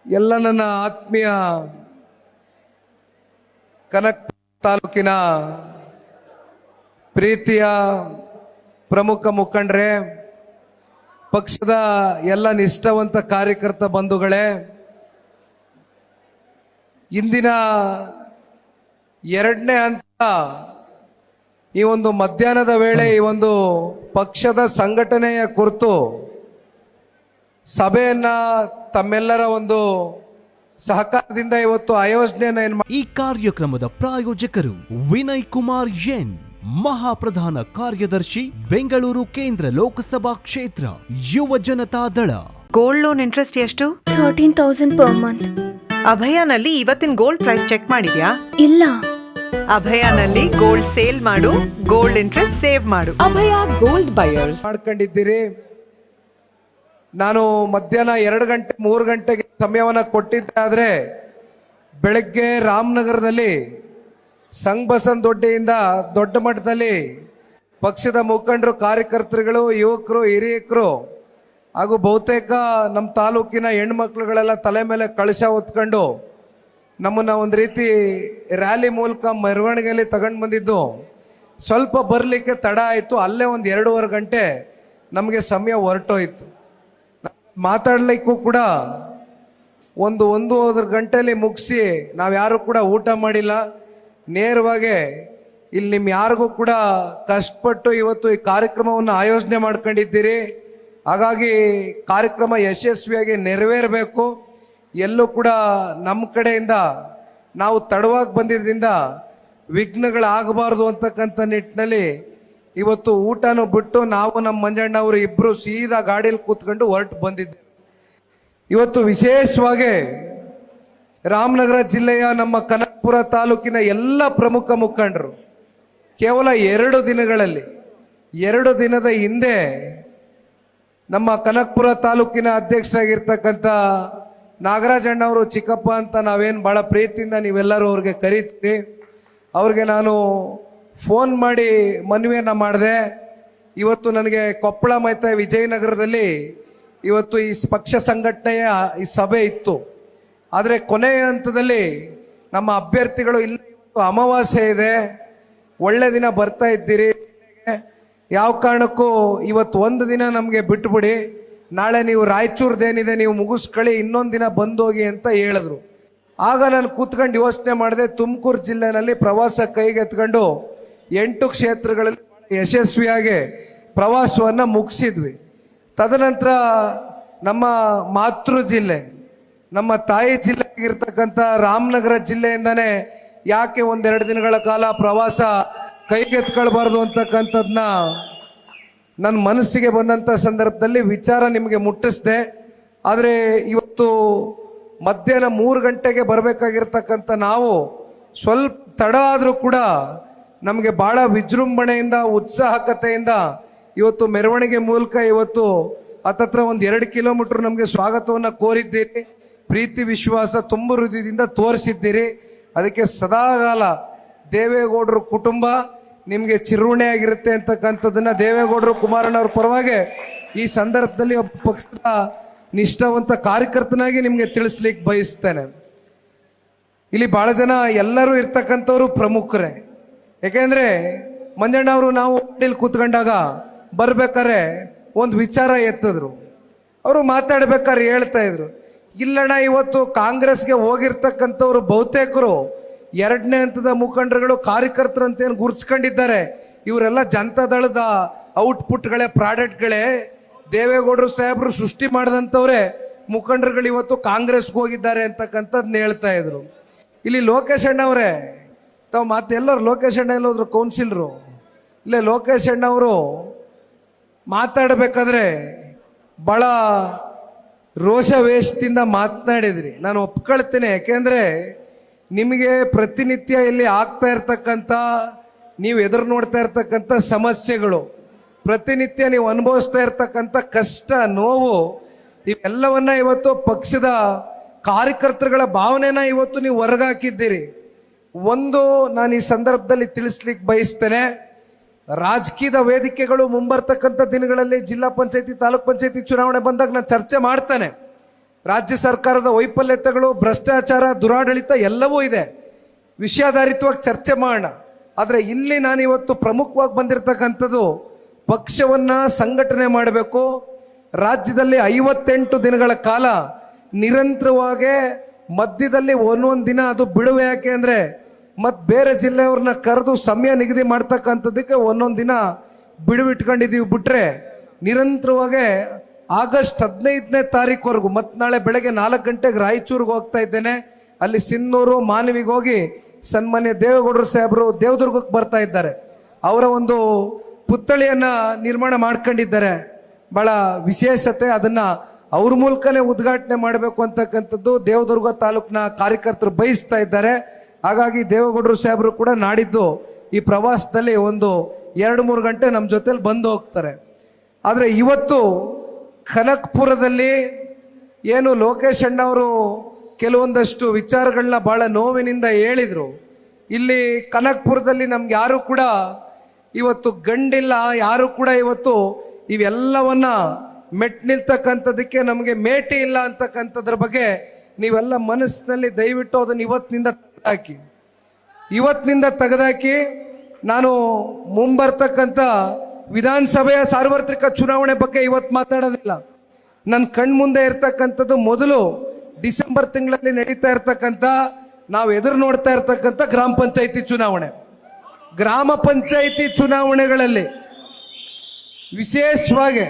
ಎಲ್ಲ ನನ್ನ ಆತ್ಮೀಯ ಕನಕ್ ತಾಲೂಕಿನ ಪ್ರೀತಿಯ ಪ್ರಮುಖ ಮುಖಂಡರೇ, ಪಕ್ಷದ ಎಲ್ಲ ನಿಷ್ಠಾವಂತ ಕಾರ್ಯಕರ್ತ ಬಂಧುಗಳೇ, ಇಂದಿನ ಎರಡನೇ ಹಂತ ಈ ಒಂದು ಮಧ್ಯಾಹ್ನದ ವೇಳೆ ಈ ಒಂದು ಪಕ್ಷದ ಸಂಘಟನೆಯ ಕುರಿತು ಸಭೆಯನ್ನ ತಮ್ಮೆಲ್ಲರ ಒಂದು ಸಹಕಾರದಿಂದ ಇವತ್ತು ಆಯೋಜನೆಯನ್ನು ಈ ಕಾರ್ಯಕ್ರಮದ ಪ್ರಾಯೋಜಕರು ವಿನಯ್ ಕುಮಾರ್ ಎನ್, ಮಹಾಪ್ರಧಾನ ಕಾರ್ಯದರ್ಶಿ, ಬೆಂಗಳೂರು ಕೇಂದ್ರ ಲೋಕಸಭಾ ಕ್ಷೇತ್ರ, ಯುವ ಜನತಾ ದಳ. ಗೋಲ್ಡ್ ಲೋನ್ ಇಂಟ್ರೆಸ್ಟ್ ಎಷ್ಟು? 13,000 per month. ಅಭಯನಲ್ಲಿ ಇವತ್ತಿನ ಗೋಲ್ಡ್ ಪ್ರೈಸ್ ಚೆಕ್ ಮಾಡಿದ್ಯಾ? ಇಲ್ಲ. ಅಭಯನಲ್ಲಿ ಗೋಲ್ಡ್ ಸೇಲ್ ಮಾಡು, ಗೋಲ್ಡ್ ಇಂಟ್ರೆಸ್ಟ್ ಸೇವ್ ಮಾಡು. ಅಭಯ ಗೋಲ್ಡ್ ಬಯರ್ಸ್ ಮಾಡ್ಕೊಂಡಿದ್ದೀರಿ. ನಾನು ಮಧ್ಯಾಹ್ನ 2 ಗಂಟೆ 3 ಗಂಟೆಗೆ ಸಮಯವನ್ನು ಕೊಟ್ಟಿದ್ದೆ. ಆದರೆ ಬೆಳಗ್ಗೆ ರಾಮನಗರದಲ್ಲಿ ಸಂಘ ಬಸನ್ ದೊಡ್ಡಿಯಿಂದ ದೊಡ್ಡ ಮಟ್ಟದಲ್ಲಿ ಪಕ್ಷದ ಮುಖಂಡರು, ಕಾರ್ಯಕರ್ತರುಗಳು, ಯುವಕರು, ಹಿರಿಯಕರು ಹಾಗೂ ಬಹುತೇಕ ನಮ್ಮ ತಾಲೂಕಿನ ಹೆಣ್ಮಕ್ಳುಗಳೆಲ್ಲ ತಲೆ ಮೇಲೆ ಕಳಶ ಹೊತ್ಕೊಂಡು ನಮ್ಮನ್ನ ಒಂದು ರೀತಿ ರ್ಯಾಲಿ ಮೂಲಕ ಮೆರವಣಿಗೆಯಲ್ಲಿ ತಗೊಂಡು ಬಂದಿದ್ದು. ಸ್ವಲ್ಪ ಬರಲಿಕ್ಕೆ ತಡ ಆಯಿತು. ಅಲ್ಲೇ ಒಂದು 2.5 ಗಂಟೆ ನಮಗೆ ಸಮಯ ಹೊರಟೋಯ್ತು. ಮಾತಾಡಲಿಕ್ಕೂ ಕೂಡ ಒಂದೂವರೆ ಗಂಟೆಯಲ್ಲಿ ಮುಗಿಸಿ ನಾವು ಯಾರು ಕೂಡ ಊಟ ಮಾಡಿಲ್ಲ. ನೇರವಾಗಿ ಇಲ್ಲಿ ನಿಮ್ಮ ಯಾರಿಗೂ ಕೂಡ ಕಷ್ಟಪಟ್ಟು ಇವತ್ತು ಈ ಕಾರ್ಯಕ್ರಮವನ್ನು ಆಯೋಜನೆ ಮಾಡ್ಕೊಂಡಿದ್ದೀರಿ. ಹಾಗಾಗಿ ಕಾರ್ಯಕ್ರಮ ಯಶಸ್ವಿಯಾಗಿ ನೆರವೇರಬೇಕು. ಎಲ್ಲೂ ಕೂಡ ನಮ್ಮ ಕಡೆಯಿಂದ ನಾವು ತಡವಾಗಿ ಬಂದಿದ್ದರಿಂದ ವಿಘ್ನಗಳಾಗಬಾರ್ದು ಅಂತಕ್ಕಂಥ ನಿಟ್ಟಿನಲ್ಲಿ ಇವತ್ತು ಊಟನೂ ಬಿಟ್ಟು ನಾವು ನಮ್ಮ ಮಂಜಣ್ಣ ಅವರು ಇಬ್ಬರು ಸೀದಾ ಗಾಡಿಯಲ್ಲಿ ಕೂತ್ಕೊಂಡು ಹೊರಟು ಬಂದಿದ್ದೇವೆ. ಇವತ್ತು ವಿಶೇಷವಾಗಿ ರಾಮನಗರ ಜಿಲ್ಲೆಯ ನಮ್ಮ ಕನಕಪುರ ತಾಲೂಕಿನ ಎಲ್ಲ ಪ್ರಮುಖ ಮುಖಂಡರು ಕೇವಲ 2 ದಿನಗಳಲ್ಲಿ 2 ದಿನದ ಹಿಂದೆ ನಮ್ಮ ಕನಕಪುರ ತಾಲೂಕಿನ ಅಧ್ಯಕ್ಷರಾಗಿರ್ತಕ್ಕಂಥ ನಾಗರಾಜಣ್ಣ ಅವರು, ಚಿಕ್ಕಪ್ಪ ಅಂತ ನಾವೇನು ಭಾಳ ಪ್ರೀತಿಯಿಂದ ನೀವೆಲ್ಲರೂ ಅವ್ರಿಗೆ ಕರೀತೀರಿ, ಅವ್ರಿಗೆ ನಾನು ಫೋನ್ ಮಾಡಿ ಮನವಿಯನ್ನು ಮಾಡಿದೆ. ಇವತ್ತು ನನಗೆ ಕೊಪ್ಪಳ ಮತ್ತು ವಿಜಯನಗರದಲ್ಲಿ ಇವತ್ತು ಈ ಪಕ್ಷ ಸಂಘಟನೆಯ ಈ ಸಭೆ ಇತ್ತು. ಆದರೆ ಕೊನೆಯ ಹಂತದಲ್ಲಿ ನಮ್ಮ ಅಭ್ಯರ್ಥಿಗಳು ಇಲ್ಲ, ಅಮಾವಾಸ್ಯೆ ಇದೆ, ಒಳ್ಳೆ ದಿನ ಬರ್ತಾ ಇದ್ದೀರಿ, ಯಾವ ಕಾರಣಕ್ಕೂ ಇವತ್ತು ಒಂದು ದಿನ ನಮಗೆ ಬಿಟ್ಬಿಡಿ, ನಾಳೆ ನೀವು ರಾಯಚೂರ್ದೇನಿದೆ ನೀವು ಮುಗಿಸ್ಕೊಳ್ಳಿ, ಇನ್ನೊಂದು ದಿನ ಬಂದೋಗಿ ಅಂತ ಹೇಳಿದ್ರು. ಆಗ ನಾನು ಕೂತ್ಕೊಂಡು ಯೋಚನೆ ಮಾಡಿದೆ. ತುಮಕೂರು ಜಿಲ್ಲೆನಲ್ಲಿ ಪ್ರವಾಸ ಕೈಗೆತ್ಕೊಂಡು 8 ಕ್ಷೇತ್ರಗಳಲ್ಲಿ ಯಶಸ್ವಿಯಾಗಿ ಪ್ರವಾಸವನ್ನು ಮುಗಿಸಿದ್ವಿ. ತದನಂತರ ನಮ್ಮ ಮಾತೃ ಜಿಲ್ಲೆ, ನಮ್ಮ ತಾಯಿ ಜಿಲ್ಲೆ ಆಗಿರ್ತಕ್ಕಂಥ ರಾಮನಗರ ಜಿಲ್ಲೆಯಿಂದನೇ ಯಾಕೆ 1-2 ದಿನಗಳ ಕಾಲ ಪ್ರವಾಸ ಕೈಗೆತ್ಕೊಳ್ಬಾರ್ದು ಅಂತಕ್ಕಂಥದ್ದನ್ನ ನನ್ನ ಮನಸ್ಸಿಗೆ ಬಂದಂಥ ಸಂದರ್ಭದಲ್ಲಿ ವಿಚಾರ ನಿಮಗೆ ಮುಟ್ಟಿಸಿದೆ. ಆದರೆ ಇವತ್ತು ಮಧ್ಯಾಹ್ನ 3 ಗಂಟೆಗೆ ಬರಬೇಕಾಗಿರ್ತಕ್ಕಂಥ ನಾವು ಸ್ವಲ್ಪ ತಡ ಆದರೂ ಕೂಡ ನಮಗೆ ಭಾಳ ವಿಜೃಂಭಣೆಯಿಂದ, ಉತ್ಸಾಹಕತೆಯಿಂದ ಇವತ್ತು ಮೆರವಣಿಗೆ ಮೂಲಕ ಇವತ್ತು ಹತ್ತತ್ರ 1-2 ಕಿಲೋಮೀಟರ್ ನಮಗೆ ಸ್ವಾಗತವನ್ನು ಕೋರಿದ್ದೀರಿ. ಪ್ರೀತಿ ವಿಶ್ವಾಸ ತುಂಬ ಹೃದಯದಿಂದ ತೋರಿಸಿದ್ದೀರಿ. ಅದಕ್ಕೆ ಸದಾಕಾಲ ದೇವೇಗೌಡರ ಕುಟುಂಬ ನಿಮಗೆ ಚಿರುಣೆಯಾಗಿರುತ್ತೆ ಅಂತಕ್ಕಂಥದ್ದನ್ನ ದೇವೇಗೌಡರು, ಕುಮಾರಣ್ಣವ್ರ ಪರವಾಗಿ ಈ ಸಂದರ್ಭದಲ್ಲಿ ಒಬ್ಬ ಪಕ್ಷದ ನಿಷ್ಠಾವಂತ ಕಾರ್ಯಕರ್ತನಾಗಿ ನಿಮಗೆ ತಿಳಿಸ್ಲಿಕ್ಕೆ ಬಯಸ್ತೇನೆ. ಇಲ್ಲಿ ಭಾಳ ಜನ ಎಲ್ಲರೂ ಇರ್ತಕ್ಕಂಥವ್ರು ಪ್ರಮುಖರೇ. ಯಾಕೆಂದರೆ ಮಂಜಣ್ಣ ಅವರು ನಾವು ಇಲ್ಲಿ ಕೂತ್ಕೊಂಡಾಗ ಬರ್ಬೇಕಾದ್ರೆ ಒಂದು ವಿಚಾರ ಎತ್ತಿದ್ರು. ಅವರು ಮಾತಾಡ್ಬೇಕಾದ್ರೆ ಹೇಳ್ತಾ ಇದ್ರು, ಇಲ್ಲಣ್ಣ ಇವತ್ತು ಕಾಂಗ್ರೆಸ್ಗೆ ಹೋಗಿರ್ತಕ್ಕಂಥವ್ರು ಬಹುತೇಕರು 2ನೇ ಹಂತದ ಮುಖಂಡರುಗಳು, ಕಾರ್ಯಕರ್ತರು ಅಂತ ಏನು ಗುರುತಿಸ್ಕೊಂಡಿದ್ದಾರೆ, ಇವರೆಲ್ಲ ಜನತಾದಳದ ಔಟ್ಪುಟ್ಗಳೇ, ಪ್ರಾಡಕ್ಟ್ಗಳೇ. ದೇವೇಗೌಡರು ಸಾಹೇಬರು ಸೃಷ್ಟಿ ಮಾಡಿದಂಥವ್ರೆ ಮುಖಂಡರುಗಳು ಇವತ್ತು ಕಾಂಗ್ರೆಸ್ಗೆ ಹೋಗಿದ್ದಾರೆ ಅಂತಕ್ಕಂಥದ್ದನ್ನ ಹೇಳ್ತಾ ಇದ್ರು. ಇಲ್ಲಿ ಲೋಕೇಶ್ ಅಣ್ಣ ಅವರೇ ತಾವು ಎಲ್ಲರೂ ಲೋಕೇಶ್ ಅಣ್ಣ ಎಲ್ಲೋದ್ರು, ಕೌನ್ಸಿಲರು ಇಲ್ಲೇ ಲೋಕೇಶ್ ಅಣ್ಣ ಅವರು ಮಾತಾಡಬೇಕಾದ್ರೆ ಭಾಳ ರೋಷವೇಷದಿಂದ ಮಾತನಾಡಿದ್ರಿ. ನಾನು ಒಪ್ಕೊಳ್ತೇನೆ. ಯಾಕೆಂದರೆ ನಿಮಗೆ ಪ್ರತಿನಿತ್ಯ ಇಲ್ಲಿ ಆಗ್ತಾ ಇರ್ತಕ್ಕಂಥ, ನೀವು ಎದುರು ನೋಡ್ತಾ ಇರ್ತಕ್ಕಂಥ ಸಮಸ್ಯೆಗಳು, ಪ್ರತಿನಿತ್ಯ ನೀವು ಅನುಭವಿಸ್ತಾ ಇರ್ತಕ್ಕಂಥ ಕಷ್ಟ, ನೋವು, ಇವೆಲ್ಲವನ್ನ ಇವತ್ತು ಪಕ್ಷದ ಕಾರ್ಯಕರ್ತರುಗಳ ಭಾವನೆನ ಇವತ್ತು ನೀವು ಹೊರಗಾಕಿದ್ದೀರಿ. ಒಂದು ನಾನು ಈ ಸಂದರ್ಭದಲ್ಲಿ ತಿಳಿಸ್ಲಿಕ್ಕೆ ಬಯಸ್ತೇನೆ, ರಾಜಕೀಯದ ವೇದಿಕೆಗಳು ಮುಂಬರ್ತಕ್ಕಂಥ ದಿನಗಳಲ್ಲಿ ಜಿಲ್ಲಾ ಪಂಚಾಯತಿ, ತಾಲೂಕ್ ಪಂಚಾಯತಿ ಚುನಾವಣೆ ಬಂದಾಗ ನಾನು ಚರ್ಚೆ ಮಾಡ್ತೇನೆ. ರಾಜ್ಯ ಸರ್ಕಾರದ ವೈಫಲ್ಯತೆಗಳು, ಭ್ರಷ್ಟಾಚಾರ, ದುರಾಡಳಿತ ಎಲ್ಲವೂ ಇದೆ. ವಿಷಯಾಧಾರಿತವಾಗಿ ಚರ್ಚೆ ಮಾಡೋಣ. ಆದರೆ ಇಲ್ಲಿ ನಾನು ಇವತ್ತು ಪ್ರಮುಖವಾಗಿ ಬಂದಿರತಕ್ಕಂಥದ್ದು, ಪಕ್ಷವನ್ನು ಸಂಘಟನೆ ಮಾಡಬೇಕು. ರಾಜ್ಯದಲ್ಲಿ 58 ದಿನಗಳ ಕಾಲ ನಿರಂತರವಾಗಿ ಮಧ್ಯದಲ್ಲಿ ಒಂದೊಂದು ದಿನ ಅದು ಬಿಡುವೆ. ಯಾಕೆ ಅಂದರೆ ಮತ್ತು ಬೇರೆ ಜಿಲ್ಲೆಯವ್ರನ್ನ ಕರೆದು ಸಮಯ ನಿಗದಿ ಮಾಡ್ತಕ್ಕಂಥದ್ದಕ್ಕೆ ಒಂದೊಂದು ದಿನ ಬಿಡುವಿಟ್ಕೊಂಡಿದ್ದೀವಿ. ಬಿಟ್ಟರೆ ನಿರಂತರವಾಗಿ ಆಗಸ್ಟ್ 15ನೇ ತಾರೀಕುವರೆಗೂ ಮತ್ತು ನಾಳೆ ಬೆಳಗ್ಗೆ 4 ಗಂಟೆಗೆ ರಾಯಚೂರಿಗೆ ಹೋಗ್ತಾ ಇದ್ದೇನೆ. ಅಲ್ಲಿ ಸಿನ್ನೂರು, ಮಾನವಿಗೆ ಹೋಗಿ ಸನ್ಮಾನ್ಯ ದೇವೇಗೌಡರು ಸಾಹೇಬರು ದೇವದುರ್ಗಕ್ಕೆ ಬರ್ತಾ ಇದ್ದಾರೆ. ಅವರ ಒಂದು ಪುತ್ಥಳಿಯನ್ನು ನಿರ್ಮಾಣ ಮಾಡ್ಕೊಂಡಿದ್ದಾರೆ. ಭಾಳ ವಿಶೇಷತೆ. ಅದನ್ನು ಅವ್ರ ಮೂಲಕನೇ ಉದ್ಘಾಟನೆ ಮಾಡಬೇಕು ಅಂತಕ್ಕಂಥದ್ದು ದೇವದುರ್ಗ ತಾಲೂಕಿನ ಕಾರ್ಯಕರ್ತರು ಬಯಸ್ತಾ ಇದ್ದಾರೆ. ಹಾಗಾಗಿ ದೇವೇಗೌಡರು ಸಾಹೇಬರು ಕೂಡ ನಾಡಿದ್ದು ಈ ಪ್ರವಾಸದಲ್ಲಿ ಒಂದು 2-3 ಗಂಟೆ ನಮ್ಮ ಜೊತೆಲಿ ಬಂದು ಹೋಗ್ತಾರೆ. ಆದರೆ ಇವತ್ತು ಕನಕಪುರದಲ್ಲಿ ಏನು ಲೋಕೇಶ್ ಅಣ್ಣವರು ಕೆಲವೊಂದಷ್ಟು ವಿಚಾರಗಳನ್ನ ಭಾಳ ನೋವಿನಿಂದ ಹೇಳಿದರು. ಇಲ್ಲಿ ಕನಕಪುರದಲ್ಲಿ ನಮ್ಗೆ ಯಾರು ಕೂಡ ಇವತ್ತು ಗಂಡಿಲ್ಲ, ಯಾರು ಕೂಡ ಇವತ್ತು ಇವೆಲ್ಲವನ್ನ ಮೆಟ್ ನಿಲ್ತಕ್ಕಂಥದ್ದಕ್ಕೆ ನಮಗೆ ಮೇಟಿ ಇಲ್ಲ ಅಂತಕ್ಕಂಥದ್ರ ಬಗ್ಗೆ ನೀವೆಲ್ಲ ಮನಸ್ಸಿನಲ್ಲಿ ದಯವಿಟ್ಟು ಅದನ್ನು ಇವತ್ತಿನಿಂದ ತೆಗೆದಾಕಿ ನಾನು ಮುಂಬರ್ತಕ್ಕಂಥ ವಿಧಾನಸಭೆಯ ಸಾರ್ವತ್ರಿಕ ಚುನಾವಣೆ ಬಗ್ಗೆ ಇವತ್ತು ಮಾತಾಡೋದಿಲ್ಲ. ನನ್ನ ಕಣ್ಮುಂದೆ ಇರ್ತಕ್ಕಂಥದ್ದು ಮೊದಲು ಡಿಸೆಂಬರ್ ತಿಂಗಳಲ್ಲಿ ನಡೀತಾ ಇರ್ತಕ್ಕಂಥ, ನಾವು ಎದುರು ನೋಡ್ತಾ ಇರ್ತಕ್ಕಂಥ ಗ್ರಾಮ ಪಂಚಾಯಿತಿ ಚುನಾವಣೆ. ಗ್ರಾಮ ಪಂಚಾಯಿತಿ ಚುನಾವಣೆಗಳಲ್ಲಿ ವಿಶೇಷವಾಗಿ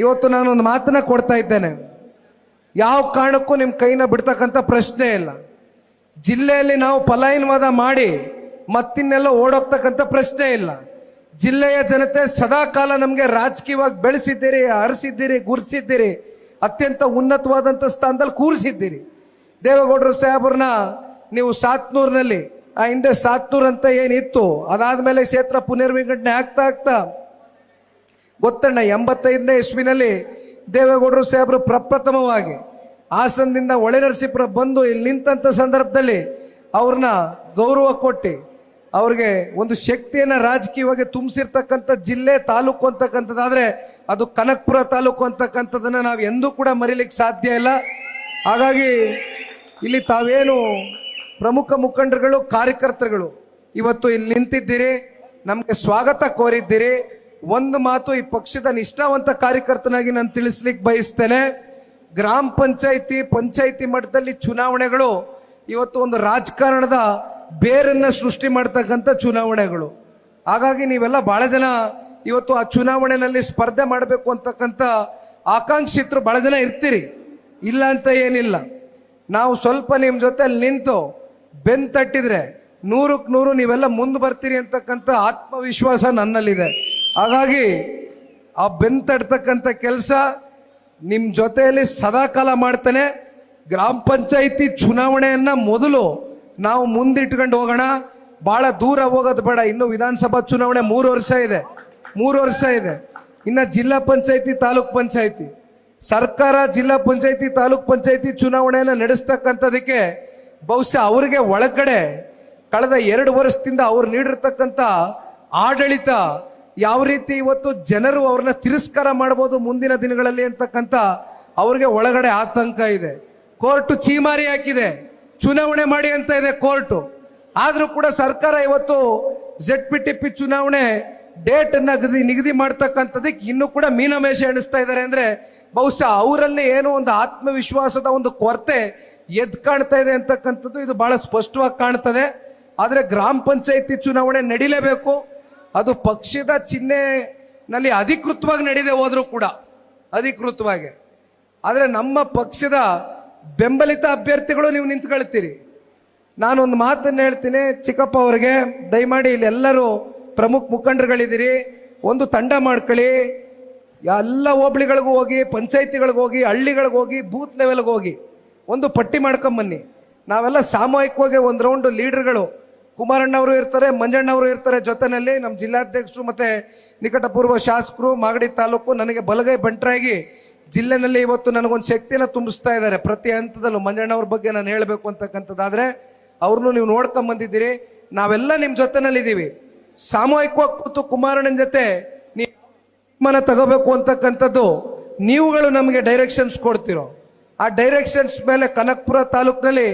ಇವತ್ತು ನಾನೊಂದು ಮಾತನ್ನ ಕೊಡ್ತಾ ಇದ್ದೇನೆ. ಯಾವ ಕಾರಣಕ್ಕೂ ನಿಮ್ಮ ಕೈನ ಬಿಡ್ತಕ್ಕಂಥ ಪ್ರಶ್ನೆ ಇಲ್ಲ. ಜಿಲ್ಲೆಯಲ್ಲಿ ನಾವು ಪಲಾಯನವಾದ ಮಾಡಿ ಮತ್ತಿನ್ನೆಲ್ಲ ಓಡೋಗ್ತಕ್ಕಂಥ ಪ್ರಶ್ನೆ ಇಲ್ಲ. ಜಿಲ್ಲೆಯ ಜನತೆ ಸದಾ ಕಾಲ ನಮಗೆ ರಾಜಕೀಯವಾಗಿ ಬೆಳೆಸಿದ್ದೀರಿ, ಹರಿಸಿದ್ದೀರಿ, ಗುರುತಿಸಿದ್ದೀರಿ, ಅತ್ಯಂತ ಉನ್ನತವಾದಂಥ ಸ್ಥಾನದಲ್ಲಿ ಕೂರಿಸಿದ್ದೀರಿ. ದೇವೇಗೌಡರು ಸಾಹೇಬ್ರನ್ನ ನೀವು ಸಾತ್ನೂರಿನಲ್ಲಿ, ಆ ಹಿಂದೆ ಸಾತ್ನೂರ್ ಅಂತ ಏನಿತ್ತು, ಅದಾದ್ಮೇಲೆ ಕ್ಷೇತ್ರ ಪುನರ್ವಿಂಗಡಣೆ ಆಗ್ತಾ ಗೊತ್ತಣ್ಣ 85ನೇ ಇಸ್ವಿನಲ್ಲಿ ದೇವೇಗೌಡರು ಸಾಹೇಬರು ಪ್ರಪ್ರಥಮವಾಗಿ ಹಾಸನದಿಂದ ಹೊಳೆನರಸೀಪುರ ಬಂದು ಇಲ್ಲಿ ನಿಂತಂಥ ಸಂದರ್ಭದಲ್ಲಿ ಅವ್ರನ್ನ ಗೌರವ ಕೊಟ್ಟು ಅವ್ರಿಗೆ ಒಂದು ಶಕ್ತಿಯನ್ನು ರಾಜಕೀಯವಾಗಿ ತುಂಬಿಸಿರ್ತಕ್ಕಂಥ ಜಿಲ್ಲೆ, ತಾಲೂಕು ಅಂತಕ್ಕಂಥದ್ದಾದರೆ ಅದು ಕನಕಪುರ ತಾಲೂಕು ಅಂತಕ್ಕಂಥದ್ದನ್ನು ನಾವು ಎಂದೂ ಕೂಡ ಮರೀಲಿಕ್ಕೆ ಸಾಧ್ಯ ಇಲ್ಲ. ಹಾಗಾಗಿ ಇಲ್ಲಿ ತಾವೇನು ಪ್ರಮುಖ ಮುಖಂಡರುಗಳು, ಕಾರ್ಯಕರ್ತರುಗಳು ಇವತ್ತು ಇಲ್ಲಿ ನಿಂತಿದ್ದೀರಿ, ನಮಗೆ ಸ್ವಾಗತ ಕೋರಿದ್ದೀರಿ. ಒಂದು ಮಾತು ಈ ಪಕ್ಷದ ನಿಷ್ಠಾವಂತ ಕಾರ್ಯಕರ್ತನಾಗಿ ನಾನು ತಿಳಿಸ್ಲಿಕ್ಕೆ ಬಯಸ್ತೇನೆ. ಗ್ರಾಮ ಪಂಚಾಯಿತಿ ಮಟ್ಟದಲ್ಲಿ ಚುನಾವಣೆಗಳು ಇವತ್ತು ಒಂದು ರಾಜಕಾರಣದ ಬೇರನ್ನ ಸೃಷ್ಟಿ ಮಾಡ್ತಕ್ಕಂಥ ಚುನಾವಣೆಗಳು. ಹಾಗಾಗಿ ನೀವೆಲ್ಲ ಬಹಳ ಜನ ಇವತ್ತು ಆ ಚುನಾವಣೆಯಲ್ಲಿ ಸ್ಪರ್ಧೆ ಮಾಡಬೇಕು ಅಂತಕ್ಕಂಥ ಆಕಾಂಕ್ಷಿತರು ಬಹಳ ಜನ ಇರ್ತೀರಿ, ಇಲ್ಲ ಅಂತ ಏನಿಲ್ಲ. ನಾವು ಸ್ವಲ್ಪ ನಿಮ್ಮ ಜೊತೆ ನಿಂತು ಬೆನ್ ತಟ್ಟಿದ್ರೆ 100ಕ್ಕೆ 100 ನೀವೆಲ್ಲ ಮುಂದೆ ಬರ್ತೀರಿ ಅಂತಕ್ಕಂಥ ಆತ್ಮವಿಶ್ವಾಸ ನನ್ನಲ್ಲಿದೆ. ಹಾಗಾಗಿ ಆ ಬೆನ್ ತಡ್ತಕ್ಕಂಥ ಕೆಲಸ ನಿಮ್ಮ ಜೊತೆಯಲ್ಲಿ ಸದಾಕಾಲ ಮಾಡ್ತೇನೆ. ಗ್ರಾಮ ಪಂಚಾಯಿತಿ ಚುನಾವಣೆಯನ್ನ ಮೊದಲು ನಾವು ಮುಂದಿಟ್ಕೊಂಡು ಹೋಗೋಣ, ಭಾಳ ದೂರ ಹೋಗೋದು ಬೇಡ. ಇನ್ನು ವಿಧಾನಸಭಾ ಚುನಾವಣೆ 3 ವರ್ಷ ಇದೆ. ಇನ್ನು ಜಿಲ್ಲಾ ಪಂಚಾಯಿತಿ, ತಾಲೂಕ್ ಪಂಚಾಯಿತಿ, ಸರ್ಕಾರ ಜಿಲ್ಲಾ ಪಂಚಾಯಿತಿ, ತಾಲೂಕ್ ಪಂಚಾಯಿತಿ ಚುನಾವಣೆಯನ್ನು ನಡೆಸ್ತಕ್ಕಂಥದಕ್ಕೆ ಬಹುಶಃ ಅವರಿಗೆ ಒಳಗಡೆ ಕಳೆದ 2 ವರ್ಷದಿಂದ ಅವ್ರು ನೀಡಿರ್ತಕ್ಕಂಥ ಆಡಳಿತ ಯಾವ ರೀತಿ ಇವತ್ತು ಜನರು ಅವ್ರನ್ನ ತಿರಸ್ಕಾರ ಮಾಡ್ಬೋದು ಮುಂದಿನ ದಿನಗಳಲ್ಲಿ ಅಂತಕ್ಕಂಥ ಅವ್ರಿಗೆ ಒಳಗಡೆ ಆತಂಕ ಇದೆ. ಕೋರ್ಟು ಚೀಮಾರಿ ಹಾಕಿದೆ, ಚುನಾವಣೆ ಮಾಡಿ ಅಂತ ಇದೆ ಕೋರ್ಟು. ಆದರೂ ಕೂಡ ಸರ್ಕಾರ ಇವತ್ತು ZPTP ಚುನಾವಣೆ ಡೇಟ್ ನಿಗದಿ ಮಾಡ್ತಕ್ಕಂಥದಕ್ಕೆ ಇನ್ನೂ ಕೂಡ ಮೀನಮೇಷ ಎಣಿಸ್ತಾ ಇದ್ದಾರೆ. ಅಂದ್ರೆ ಬಹುಶಃ ಅವರಲ್ಲಿ ಏನೋ ಒಂದು ಆತ್ಮವಿಶ್ವಾಸದ ಒಂದು ಕೊರತೆ ಎದ್ದು ಕಾಣ್ತಾ ಇದೆ ಅಂತಕ್ಕಂಥದ್ದು ಇದು ಬಹಳ ಸ್ಪಷ್ಟವಾಗಿ ಕಾಣ್ತದೆ. ಆದರೆ ಗ್ರಾಮ ಪಂಚಾಯಿತಿ ಚುನಾವಣೆ ನಡೀಲೇಬೇಕು. ಅದು ಪಕ್ಷದ ಚಿಹ್ನೆನಲ್ಲಿ ಅಧಿಕೃತವಾಗಿ ನಡೀದೆ ಹೋದ್ರೂ ಕೂಡ ಅಧಿಕೃತವಾಗಿ. ಆದರೆ ನಮ್ಮ ಪಕ್ಷದ ಬೆಂಬಲಿತ ಅಭ್ಯರ್ಥಿಗಳು ನೀವು ನಿಂತ್ಕೊಳ್ತೀರಿ. ನಾನೊಂದು ಮಾತನ್ನು ಹೇಳ್ತೀನಿ ಚಿಕ್ಕಪ್ಪ ಅವರಿಗೆ, ದಯಮಾಡಿ ಇಲ್ಲಿ ಎಲ್ಲರೂ ಪ್ರಮುಖ ಮುಖಂಡರುಗಳಿದ್ದೀರಿ, ಒಂದು ತಂಡ ಮಾಡ್ಕೊಳ್ಳಿ. ಎಲ್ಲ ಹೋಬಳಿಗಳಿಗೂ ಹೋಗಿ, ಪಂಚಾಯಿತಿಗಳಿಗೆ ಹೋಗಿ, ಹಳ್ಳಿಗಳಿಗೆ ಹೋಗಿ, ಬೂತ್ ಲೆವೆಲ್ಗೆ ಹೋಗಿ ಒಂದು ಪಟ್ಟಿ ಮಾಡ್ಕೊಂಬನ್ನಿ. ನಾವೆಲ್ಲ ಸಾಮೂಹಿಕವಾಗಿ ಒಂದು ರೌಂಡ್ ಲೀಡರ್ಗಳು, ಕುಮಾರಣ್ಣವರು ಇರ್ತಾರೆ, ಮಂಜಣ್ಣವರು ಇರ್ತಾರೆ ಜೊತೆಯಲ್ಲಿ, ನಮ್ಮ ಜಿಲ್ಲಾಧ್ಯಕ್ಷರು ಮತ್ತು ನಿಕಟಪೂರ್ವ ಶಾಸಕರು, ಮಾಗಡಿ ತಾಲೂಕು ನನಗೆ ಬಲಗೈ ಬಂಟರಾಗಿ ಜಿಲ್ಲೆನಲ್ಲಿ ಇವತ್ತು ನನಗೊಂದು ಶಕ್ತಿನ ತುಂಬಿಸ್ತಾ ಇದ್ದಾರೆ ಪ್ರತಿ ಹಂತದಲ್ಲೂ. ಮಂಜಣ್ಣವ್ರ ಬಗ್ಗೆ ನಾನು ಹೇಳಬೇಕು ಅಂತಕ್ಕಂಥದ್ದಾದರೆ ಅವ್ರನ್ನೂ ನೀವು ನೋಡ್ಕೊಂಬಂದಿದ್ದೀರಿ, ನಾವೆಲ್ಲ ನಿಮ್ಮ ಜೊತೆನಲ್ಲಿದ್ದೀವಿ. ಸಾಮೂಹಿಕವಾಗಿ ಕೂತು ಕುಮಾರಣ್ಣನ ಜೊತೆ ನೀವು ತಗೋಬೇಕು ಅಂತಕ್ಕಂಥದ್ದು ನೀವುಗಳು ನಮಗೆ ಡೈರೆಕ್ಷನ್ಸ್ ಕೊಡ್ತಿರೋ. ಆ ಡೈರೆಕ್ಷನ್ಸ್ ಮೇಲೆ ಕನಕಪುರ ತಾಲೂಕಿನಲ್ಲಿ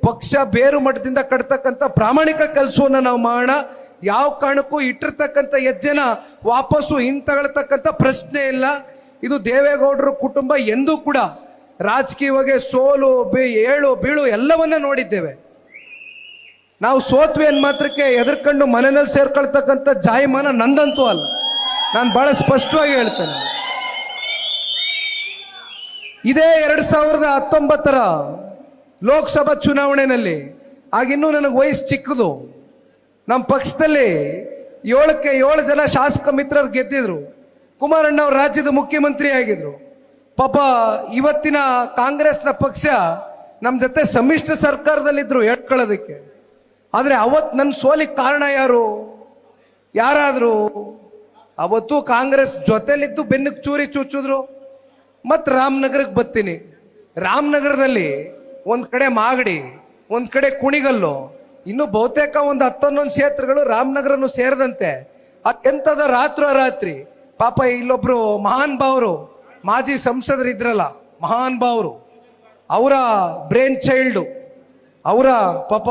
ಪಕ್ಷ ಬೇರು ಮಟ್ಟದಿಂದ ಕಟ್ತಕ್ಕಂಥ ಪ್ರಾಮಾಣಿಕ ಕೆಲಸವನ್ನು ನಾವು ಮಾಡೋಣ. ಯಾವ ಕಾರಣಕ್ಕೂ ಇಟ್ಟಿರ್ತಕ್ಕಂಥ ಹೆಜ್ಜೆನ ವಾಪಸ್ಸು ಹಿಂತಗೊಳ್ತಕ್ಕಂಥ ಪ್ರಶ್ನೆ ಇಲ್ಲ. ಇದು ದೇವೇಗೌಡರ ಕುಟುಂಬ ಎಂದೂ ಕೂಡ ರಾಜಕೀಯವಾಗಿ ಸೋಲು ಏಳು ಬೀಳು ಎಲ್ಲವನ್ನ ನೋಡಿದ್ದೇವೆ. ನಾವು ಸೋತ್ವಿ ಅಂದ ಮಾತ್ರಕ್ಕೆ ಎದುರ್ಕೊಂಡು ಮನೆಯಲ್ಲಿ ಸೇರ್ಕೊಳ್ತಕ್ಕಂಥ ಜಾಯಮಾನ ನಂದಂತೂ ಅಲ್ಲ. ನಾನು ಬಹಳ ಸ್ಪಷ್ಟವಾಗಿ ಹೇಳ್ತೇನೆ. ಇದೇ 2019 ಲೋಕಸಭಾ ಚುನಾವಣೆಯಲ್ಲಿ ಆಗಿನ್ನೂ ನನಗೆ ವಯಸ್ಸು ಚಿಕ್ಕದು. ನಮ್ಮ ಪಕ್ಷದಲ್ಲಿ 7ಕ್ಕೆ 7 ಜನ ಶಾಸಕ ಮಿತ್ರರು ಗೆದ್ದಿದ್ರು. ಕುಮಾರಣ್ಣ ಅವರು ರಾಜ್ಯದ ಮುಖ್ಯಮಂತ್ರಿ ಆಗಿದ್ರು. ಪಾಪ ಇವತ್ತಿನ ಕಾಂಗ್ರೆಸ್ನ ಪಕ್ಷ ನಮ್ಮ ಜೊತೆ ಸಮ್ಮಿಶ್ರ ಸರ್ಕಾರದಲ್ಲಿದ್ರು ಹೇಳ್ಕೊಳ್ಳೋದಕ್ಕೆ. ಆದರೆ ಅವತ್ತು ನನ್ನ ಸೋಲಿಗೆ ಕಾರಣ ಯಾರಾದರೂ ಅವತ್ತು ಕಾಂಗ್ರೆಸ್ ಜೊತೆಲಿದ್ದು ಬೆನ್ನಿಗೆ ಚೂರಿ ಚುಚ್ಚಿದ್ರು. ಮತ್ತು ರಾಮನಗರಕ್ಕೆ ಬರ್ತೀನಿ. ರಾಮನಗರದಲ್ಲಿ ಒಂದು ಕಡೆ ಮಾಗಡಿ, ಒಂದು ಕಡೆ ಕುಣಿಗಲ್ಲು, ಇನ್ನು ಬಹುತೇಕ ಒಂದು 10-11 ಕ್ಷೇತ್ರಗಳು ರಾಮನಗರನು ಸೇರಿದಂತೆ ಅತ್ಯಂತದ ರಾತ್ರಿ ಪಾಪ ಇಲ್ಲೊಬ್ರು ಮಹಾನ್ ಭಾವರು ಮಾಜಿ ಸಂಸದರಿದ್ರಲ್ಲ, ಮಹಾನ್ ಭಾವರು, ಅವರ ಬ್ರೇನ್ ಚೈಲ್ಡು, ಅವರ ಪಾಪ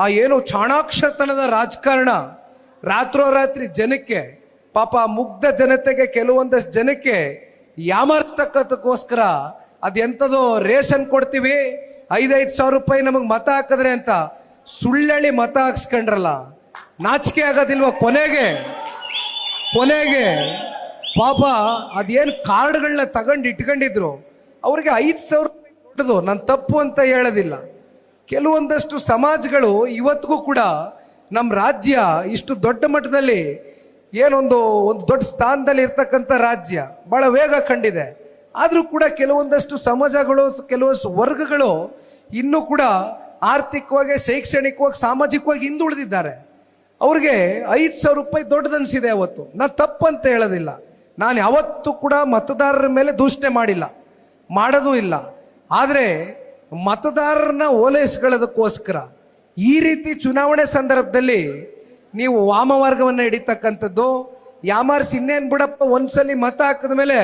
ಆ ಏನು ಚಾಣಾಕ್ಷತನದ ರಾಜಕಾರಣ ರಾತ್ರಿ ಜನಕ್ಕೆ ಪಾಪ ಮುಗ್ಧ ಜನತೆಗೆ ಕೆಲವೊಂದಷ್ಟು ಜನಕ್ಕೆ ಯಾಮಾರಿಸ್ತಕ್ಕಂಥಕ್ಕೋಸ್ಕರ ಅದೆಂಥದೋ ರೇಷನ್ ಕೊಡ್ತೀವಿ 5,000 ಸಾವಿರ ರೂಪಾಯಿ ನಮಗೆ ಮತ ಹಾಕಿದ್ರೆ ಅಂತ ಸುಳ್ಳೇಳಿ ಮತ ಹಾಕ್ಸ್ಕೊಂಡ್ರಲ್ಲ. ನಾಚಿಕೆ ಆಗೋದಿಲ್ವ? ಕೊನೆಗೆ ಪಾಪ ಅದೇನು ಕಾರ್ಡ್ಗಳನ್ನ ತಗೊಂಡು ಇಟ್ಕೊಂಡಿದ್ರು ಅವ್ರಿಗೆ 5,000 ರೂಪಾಯಿ ಕೊಟ್ಟದು ನಾನು ತಪ್ಪು ಅಂತ ಹೇಳೋದಿಲ್ಲ. ಕೆಲವೊಂದಷ್ಟು ಸಮಾಜಗಳು ಇವತ್ತಿಗೂ ಕೂಡ ನಮ್ಮ ರಾಜ್ಯ ಇಷ್ಟು ದೊಡ್ಡ ಮಟ್ಟದಲ್ಲಿ ಒಂದು ದೊಡ್ಡ ಸ್ಥಾನದಲ್ಲಿ ಇರ್ತಕ್ಕಂಥ ರಾಜ್ಯ ಬಹಳ ವೇಗ ಕಂಡಿದೆ. ಆದರೂ ಕೂಡ ಕೆಲವೊಂದಷ್ಟು ಸಮಾಜಗಳು, ಕೆಲವೊಂದು ವರ್ಗಗಳು ಇನ್ನೂ ಕೂಡ ಆರ್ಥಿಕವಾಗಿ, ಶೈಕ್ಷಣಿಕವಾಗಿ, ಸಾಮಾಜಿಕವಾಗಿ ಹಿಂದುಳಿದಿದ್ದಾರೆ. ಅವ್ರಿಗೆ 5,000 ರೂಪಾಯಿ ದೊಡ್ಡದನ್ಸಿದೆ. ಅವತ್ತು ನಾನು ತಪ್ಪಂತ ಹೇಳೋದಿಲ್ಲ. ನಾನು ಯಾವತ್ತೂ ಕೂಡ ಮತದಾರರ ಮೇಲೆ ದೂಷಣೆ ಮಾಡಿಲ್ಲ, ಮಾಡೋದೂ ಇಲ್ಲ. ಆದರೆ ಮತದಾರರನ್ನ ಓಲೈಸ್ಕೊಳ್ಳೋದಕ್ಕೋಸ್ಕರ ಈ ರೀತಿ ಚುನಾವಣೆ ಸಂದರ್ಭದಲ್ಲಿ ನೀವು ವಾಮಮಾರ್ಗವನ್ನು ಹಿಡಿತಕ್ಕಂಥದ್ದು, ಯಾಮಾರಿಸಿ ಇನ್ನೇನು ಬಿಡಪ್ಪ ಒಂದ್ಸಲಿ ಮತ ಹಾಕಿದ ಮೇಲೆ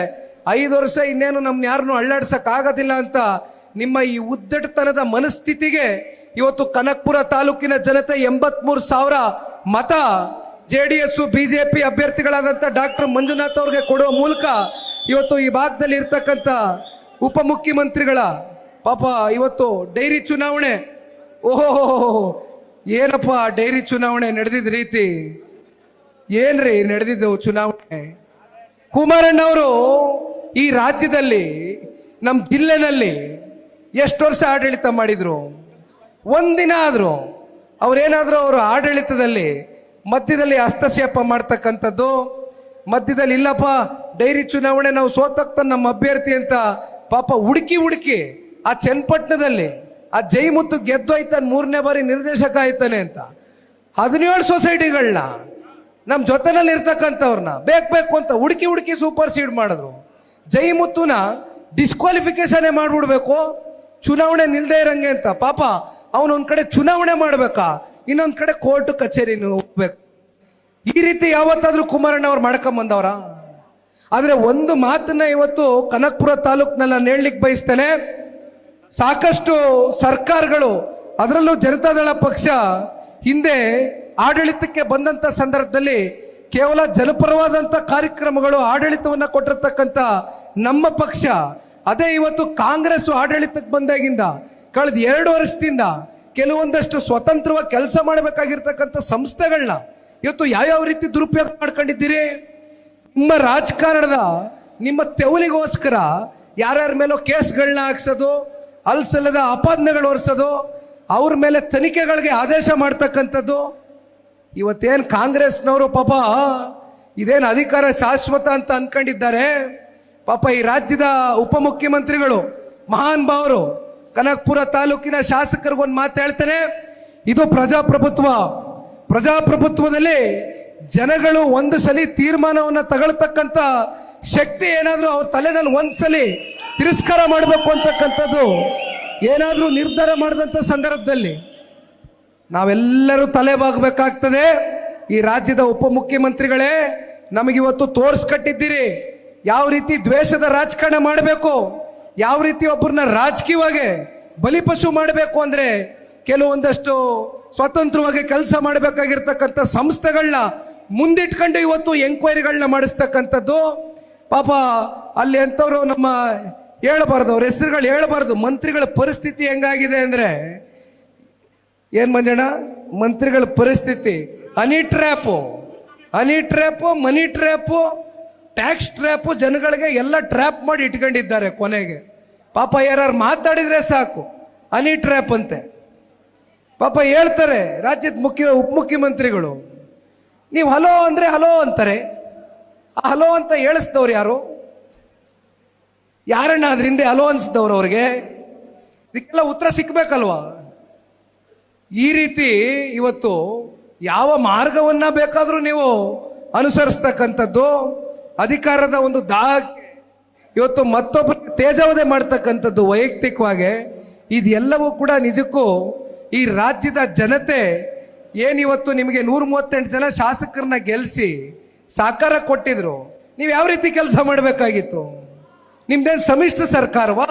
5 ವರ್ಷ ಇನ್ನೇನು ನಮ್ನ ಯಾರನ್ನು ಅಳ್ಳಾಡ್ಸಕ್ಕಾಗೋದಿಲ್ಲ ಅಂತ ನಿಮ್ಮ ಈ ಉದ್ದಟತನದ ಮನಸ್ಥಿತಿಗೆ ಇವತ್ತು ಕನಕಪುರ ತಾಲೂಕಿನ ಜನತೆ 83,000 ಮತ JDS BJP ಅಭ್ಯರ್ಥಿಗಳಾದಂಥ ಡಾಕ್ಟರ್ ಮಂಜುನಾಥ್ ಅವ್ರಿಗೆ ಕೊಡುವ ಮೂಲಕ ಇವತ್ತು ಈ ಭಾಗದಲ್ಲಿ ಇರ್ತಕ್ಕಂಥ ಉಪಮುಖ್ಯಮಂತ್ರಿಗಳ ಪಾಪ ಇವತ್ತು ಡೈರಿ ಚುನಾವಣೆ, ಓಹೋ ಏನಪ್ಪ ಡೈರಿ ಚುನಾವಣೆ ನಡೆದಿದ್ದ ರೀತಿ, ಏನ್ರಿ ನಡೆದಿದ್ದು ಚುನಾವಣೆ. ಕುಮಾರಣ್ಣವರು ಈ ರಾಜ್ಯದಲ್ಲಿ ನಮ್ಮ ಜಿಲ್ಲೆನಲ್ಲಿ ಎಷ್ಟು ವರ್ಷ ಆಡಳಿತ ಮಾಡಿದ್ರು? ಒಂದಿನ ಆದರೂ ಅವ್ರೇನಾದರೂ ಅವರು ಆಡಳಿತದಲ್ಲಿ ಮಧ್ಯದಲ್ಲಿ ಹಸ್ತಕ್ಷೇಪ ಮಾಡ್ತಕ್ಕಂಥದ್ದು, ಮಧ್ಯದಲ್ಲಿ ಇಲ್ಲಪ್ಪ ಡೈರಿ ಚುನಾವಣೆ ನಾವು ಸೋತಕ್ತ ನಮ್ಮ ಅಭ್ಯರ್ಥಿ ಅಂತ ಪಾಪ ಹುಡುಕಿ ಆ ಚನ್ನಪಟ್ಟಣದಲ್ಲಿ ಆ ಜೈಮುತ್ತು ಗೆದ್ದೋಯ್ತಾನೆ, 3ನೇ ಬಾರಿ ನಿರ್ದೇಶಕ ಆಯ್ತಾನೆ ಅಂತ 17 ಸೊಸೈಟಿಗಳನ್ನ ನಮ್ಮ ಜೊತೆನಲ್ಲಿ ಇರ್ತಕ್ಕಂಥವ್ರನ್ನ ಬೇಕು ಅಂತ ಹುಡುಕಿ ಸೂಪರ್ ಸೀಡ್ ಮಾಡಿದ್ರು. ಜೈಮುತ್ತುನ ಡಿಸ್ಕ್ವಾಲಿಫಿಕೇಶನ್ ಮಾಡ್ಬಿಡ್ಬೇಕು ಚುನಾವಣೆ ನಿಲ್ದೇ ಇರಂಗೆ ಅಂತ. ಪಾಪ ಅವನೊಂದ್ ಕಡೆ ಚುನಾವಣೆ ಮಾಡ್ಬೇಕಾ, ಇನ್ನೊಂದ್ ಕಡೆ ಕೋರ್ಟ್ ಕಚೇರಿನ ಹೋಗ್ಬೇಕು. ಈ ರೀತಿ ಯಾವತ್ತಾದ್ರೂ ಕುಮಾರಣ್ಣ ಅವ್ರು ಮಾಡ್ಕೊಂಬಂದವ್ರ? ಆದ್ರೆ ಒಂದು ಮಾತನ್ನ ಇವತ್ತು ಕನಕಪುರ ತಾಲೂಕಿನಲ್ಲಿ ನಾನು ಹೇಳಲಿಕ್ಕೆ ಬಯಸ್ತೇನೆ. ಸಾಕಷ್ಟು ಸರ್ಕಾರಗಳು, ಅದರಲ್ಲೂ ಜನತಾದಳ ಪಕ್ಷ ಹಿಂದೆ ಆಡಳಿತಕ್ಕೆ ಬಂದಂತ ಸಂದರ್ಭದಲ್ಲಿ ಕೇವಲ ಜನಪರವಾದಂಥ ಕಾರ್ಯಕ್ರಮಗಳು ಆಡಳಿತವನ್ನು ಕೊಟ್ಟಿರ್ತಕ್ಕಂಥ ನಮ್ಮ ಪಕ್ಷ, ಅದೇ ಇವತ್ತು ಕಾಂಗ್ರೆಸ್ ಆಡಳಿತಕ್ಕೆ ಬಂದಾಗಿಂದ ಕಳೆದ 2 ವರ್ಷದಿಂದ ಕೆಲವೊಂದಷ್ಟು ಸ್ವತಂತ್ರವಾಗಿ ಕೆಲಸ ಮಾಡಬೇಕಾಗಿರ್ತಕ್ಕಂಥ ಸಂಸ್ಥೆಗಳನ್ನ ಇವತ್ತು ಯಾವ ರೀತಿ ದುರುಪಯೋಗ ಮಾಡ್ಕೊಂಡಿದ್ದೀರಿ? ನಿಮ್ಮ ರಾಜಕಾರಣದ ನಿಮ್ಮ ತೆವಲಿಗೋಸ್ಕರ ಯಾರ್ಯಾರ ಮೇಲೋ ಕೇಸ್ಗಳನ್ನ ಹಾಕ್ಸೋದು, ಅಲ್ಸಲ್ಲದ ಆಪಾದನೆಗಳು ಹೊರಿಸೋದು, ಅವ್ರ ಮೇಲೆ ತನಿಖೆಗಳಿಗೆ ಆದೇಶ ಮಾಡ್ತಕ್ಕಂಥದ್ದು. ಇವತ್ತೇನು ಕಾಂಗ್ರೆಸ್ನವರು ಪಾಪ ಇದೇನು ಅಧಿಕಾರ ಶಾಶ್ವತ ಅಂತ ಅನ್ಕೊಂಡಿದ್ದಾರೆ. ಪಾಪ ಈ ರಾಜ್ಯದ ಉಪಮುಖ್ಯಮಂತ್ರಿಗಳು ಮಹಾನ್ ಭಾವರು ಕನಕಪುರ ತಾಲೂಕಿನ ಶಾಸಕರಿಗೊಂದು ಮಾತು ಹೇಳ್ತಾನೆ, ಇದು ಪ್ರಜಾಪ್ರಭುತ್ವದಲ್ಲಿ ಜನಗಳು ಒಂದು ಸಲಿ ತೀರ್ಮಾನವನ್ನು ತಗೊಳ್ತಕ್ಕಂಥ ಶಕ್ತಿ ಏನಾದರೂ ಅವ್ರ ತಲೆನಲ್ಲಿ ಒಂದ್ಸಲಿ ತಿರಸ್ಕಾರ ಮಾಡಬೇಕು ಅಂತಕ್ಕಂಥದ್ದು ಏನಾದರೂ ನಿರ್ಧಾರ ಮಾಡಿದಂಥ ಸಂದರ್ಭದಲ್ಲಿ ನಾವೆಲ್ಲರೂ ತಲೆ ಬಾಗಬೇಕಾಗ್ತದೆ. ಈ ರಾಜ್ಯದ ಉಪಮುಖ್ಯಮಂತ್ರಿಗಳೇ, ನಮಗಿವತ್ತು ತೋರಿಸ್ಕಟ್ಟಿದ್ದೀರಿ ಯಾವ ರೀತಿ ದ್ವೇಷದ ರಾಜಕಾರಣ ಮಾಡಬೇಕು, ಯಾವ ರೀತಿ ಒಬ್ಬರನ್ನ ರಾಜಕೀಯವಾಗಿ ಬಲಿಪಶು ಮಾಡಬೇಕು ಅಂದ್ರೆ ಕೆಲವೊಂದಷ್ಟು ಸ್ವತಂತ್ರವಾಗಿ ಕೆಲಸ ಮಾಡಬೇಕಾಗಿರ್ತಕ್ಕಂಥ ಸಂಸ್ಥೆಗಳನ್ನ ಮುಂದಿಟ್ಕೊಂಡು ಇವತ್ತು ಎಂಕ್ವೈರಿಗಳನ್ನ ಮಾಡಿಸ್ತಕ್ಕಂಥದ್ದು. ಪಾಪ ಅಲ್ಲಿ ಎಂಥವ್ರು ನಮ್ಮ ಹೇಳಬಾರ್ದು, ಅವ್ರ ಹೆಸರುಗಳು ಹೇಳಬಾರ್ದು. ಮಂತ್ರಿಗಳ ಪರಿಸ್ಥಿತಿ ಹೆಂಗಾಗಿದೆ ಅಂದ್ರೆ ಏನ್ ಮಂಜಣ್ಣ, ಮಂತ್ರಿಗಳ ಪರಿಸ್ಥಿತಿ ಹನಿ ಟ್ರ್ಯಾಪು, ಮನಿ ಟ್ರ್ಯಾಪು, ಟ್ಯಾಕ್ಸ್ ಟ್ರ್ಯಾಪು, ಜನಗಳಿಗೆ ಎಲ್ಲ ಟ್ರ್ಯಾಪ್ ಮಾಡಿ ಇಟ್ಕೊಂಡಿದ್ದಾರೆ. ಕೊನೆಗೆ ಪಾಪ ಯಾರು ಮಾತಾಡಿದ್ರೆ ಸಾಕು ಹನಿ ಟ್ರ್ಯಾಪ್ ಅಂತೆ. ಪಾಪ ಹೇಳ್ತಾರೆ ರಾಜ್ಯದ ಉಪಮುಖ್ಯಮಂತ್ರಿಗಳು, ನೀವು ಹಲೋ ಅಂದ್ರೆ ಹಲೋ ಅಂತಾರೆ. ಆ ಹಲೋ ಅಂತ ಹೇಳಿಸ್ದವ್ರು ಯಾರು? ಯಾರಣ್ಣ ಅದ್ರ ಹಿಂದೆ ಹಲೋ ಅನ್ಸಿದವ್ರು? ಅವ್ರಿಗೆ ಇದಕ್ಕೆಲ್ಲ ಉತ್ತರ ಸಿಕ್ಬೇಕಲ್ವಾ? ಈ ರೀತಿ ಇವತ್ತು ಯಾವ ಮಾರ್ಗವನ್ನ ಬೇಕಾದ್ರೂ ನೀವು ಅನುಸರಿಸ್ತಕ್ಕಂಥದ್ದು, ಅಧಿಕಾರದ ಒಂದು ದಾಹಕ್ಕೆ ಇವತ್ತು ಮತ್ತೊಬ್ಬ ತೇಜಾವಧೆ ಮಾಡ್ತಕ್ಕಂಥದ್ದು ವೈಯಕ್ತಿಕವಾಗಿ, ಇದೆಲ್ಲವೂ ಕೂಡ ನಿಜಕ್ಕೂ ಈ ರಾಜ್ಯದ ಜನತೆ ಏನಿವತ್ತು ನಿಮಗೆ 138 ಜನ ಶಾಸಕರನ್ನ ಗೆಲ್ಲಿಸಿ ಸಾಕಾರ ಕೊಟ್ಟಿದ್ರು, ನೀವು ಯಾವ ರೀತಿ ಕೆಲಸ ಮಾಡಬೇಕಾಗಿತ್ತು? ನಿಮ್ದೇನು ಸಮ್ಮಿಶ್ರ ಸರ್ಕಾರವಾ?